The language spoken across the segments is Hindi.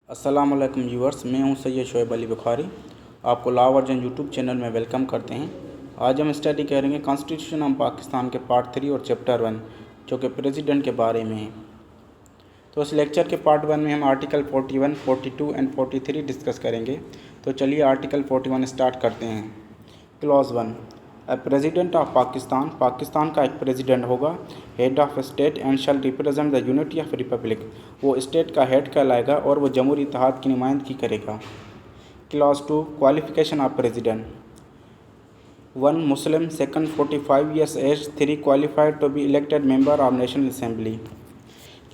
अस्सलाम वालेकुम व्यूअर्स, मैं हूं सैयद शोएब अली बुखारी। आपको लॉ वर्जन यूट्यूब चैनल में वेलकम करते हैं। आज हम स्टडी करेंगे कॉन्स्टिट्यूशन ऑफ पाकिस्तान के पार्ट 3 और चैप्टर 1 जो कि प्रेसिडेंट के बारे में है। तो इस लेक्चर के पार्ट 1 में हम आर्टिकल 41, 42 एंड 43 डिस्कस करेंगे। तो चलिए आर्टिकल 41 स्टार्ट करते हैं। Clause 1, president of Pakistan, Pakistan का एक प्रेसिडेंट होगा, head of state and shall represent the unity of republic, वो स्टेट का हेड कहलाएगा और वो जमहूरी इत्तेहाद की नुमाइंदगी करेगा। Clause 2, qualification of president. 1 Muslim, 2 45 years age, 3 qualified to be elected member of national assembly.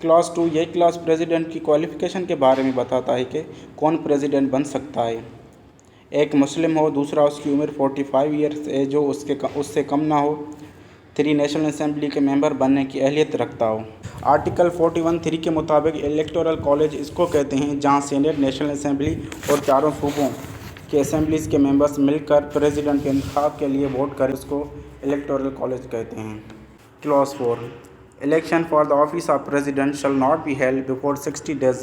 Clause 2 ये क्लॉज प्रेसिडेंट की क्वालिफिकेशन के बारे में बताता है कि कौन प्रेसिडेंट बन सकता है। एक मुस्लिम हो, दूसरा उसकी उम्र 45 ईयर्स एज हो, उससे कम ना हो, 3 नेशनल असेंबली के मेंबर बनने की अहलियत रखता हो। आर्टिकल 41(3) के मुताबिक इलेक्टोरल कॉलेज इसको कहते हैं जहां सीनेट, नेशनल असेंबली और चारों सूबों के असेंबलीज़ के मेंबर्स मिलकर प्रेसिडेंट के इंतखाब के लिए वोट करें, उसको इलेक्टोरल कॉलेज कहते हैं। Clause 4, election for the office of president shall not be held before 60 days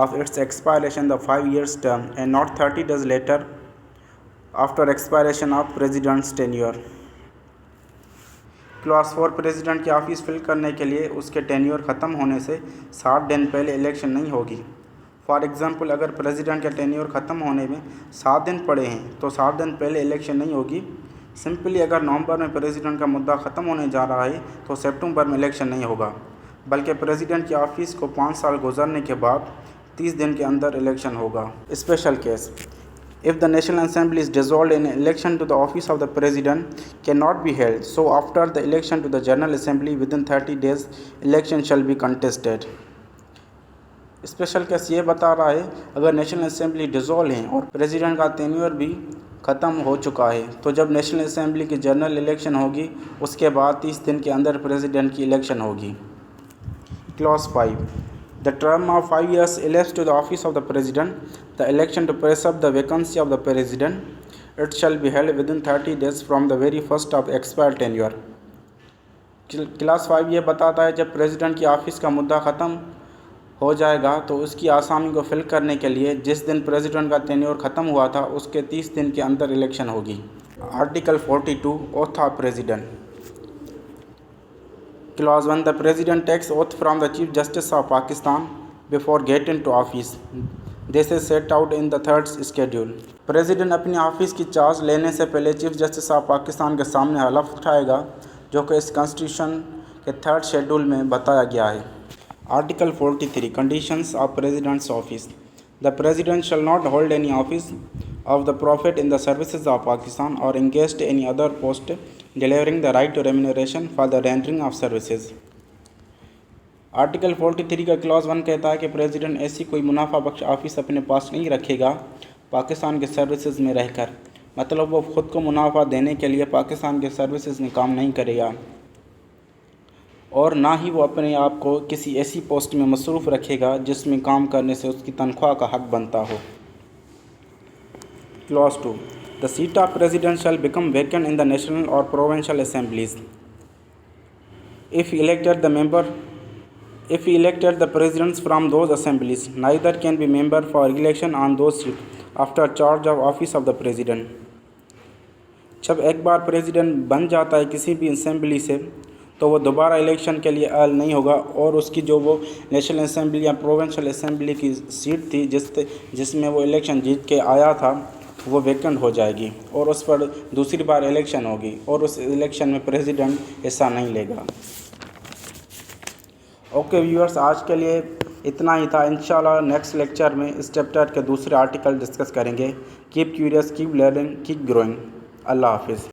of its expiration the 5 years term and not 30 days later after expiration of president's tenure. Clause 4, president की ऑफिस फिल करने के लिए उसके टेन्योर ख़त्म होने से 60 दिन पहले इलेक्शन नहीं होगी। फॉर एग्ज़ाम्पल, अगर प्रेसिडेंट के टेन्योर ख़त्म होने में 7 दिन पड़े हैं तो 7 दिन पहले इलेक्शन नहीं होगी। सिंपली अगर नवंबर में प्रेसिडेंट का मुद्दा ख़त्म होने जा रहा है तो सितंबर में इलेक्शन नहीं होगा, बल्कि प्रेसिडेंट की ऑफिस को 5 साल गुजरने के बाद 30 दिन के अंदर इलेक्शन होगा। Special case, if the National Assembly is dissolved and election to the office of the President cannot be held, so after the election to the General Assembly within 30 days election shall be contested। Special case ये बता रहा है अगर नेशनल असेंबली डिज़ोल्व है और प्रेसिडेंट का टेन्योर भी ख़त्म हो चुका है तो जब नेशनल असेंबली की जनरल इलेक्शन होगी उसके बाद 30 दिन के अंदर प्रेसिडेंट की इलेक्शन होगी। Clause 5, the term of 5 years elapsed to the office of the president, the election to preserve the vacancy of the president, it shall be held within 30 days from the very first of expired tenure। Class 5 ये बताता है जब प्रेसिडेंट की ऑफिस का मुद्दा ख़त्म हो जाएगा तो उसकी आसामी को फिल करने के लिए जिस दिन प्रेसिडेंट का टेन्योर ख़त्म हुआ था उसके 30 दिन के अंदर इलेक्शन होगी। Article 42, oath of president. Clause 1, the President takes oath from the Chief Justice of Pakistan before getting to office. This is set out in the 3rd schedule। President अपनी ऑफिस की चार्ज लेने से पहले चीफ जस्टिस ऑफ पाकिस्तान के सामने हलफ उठाएगा जो कि इस कॉन्स्टिट्यूशन के 3rd शेड्यूल में बताया गया है। Article 43, conditions of presidents office. The president shall not hold any office of the profit in the services of Pakistan or engaged any other post delivering the right to remuneration for the rendering of services। Article 43 का क्लॉज 1 कहता है कि प्रेसिडेंट ऐसी कोई मुनाफा बख्श ऑफिस अपने पास नहीं रखेगा पाकिस्तान के सर्विसेज में रहकर, मतलब वो ख़ुद को मुनाफा देने के लिए पाकिस्तान के सर्विसेज में काम नहीं करेगा और ना ही वो अपने आप को किसी ऐसी पोस्ट में मसरूफ़ रखेगा जिसमें काम करने से उसकी तनख्वाह का हक़ बनता हो। Clause 2, the seat of president shall become vacant in the national or provincial assemblies if he elected the presidents from those assemblies, neither can be member for election on those seats after charge of office of the president। जब एक बार प्रेसिडेंट बन जाता है किसी भी असेंबली से तो वो दोबारा इलेक्शन के लिए अहल नहीं होगा और उसकी जो वो नेशनल असेंबली या प्रोविंशियल असेंबली की सीट थी जिसमें वो इलेक्शन जीत के आया था वो वैकेंट हो जाएगी और उस पर दूसरी बार इलेक्शन होगी और उस इलेक्शन में प्रेसिडेंट हिस्सा नहीं लेगा। ओके व्यूअर्स, आज के लिए इतना ही था। इंशाल्लाह नेक्स्ट लेक्चर में इस चैप्टर के दूसरे आर्टिकल डिस्कस करेंगे। Keep curious, keep learning, keep growing. अल्लाह हाफिज़।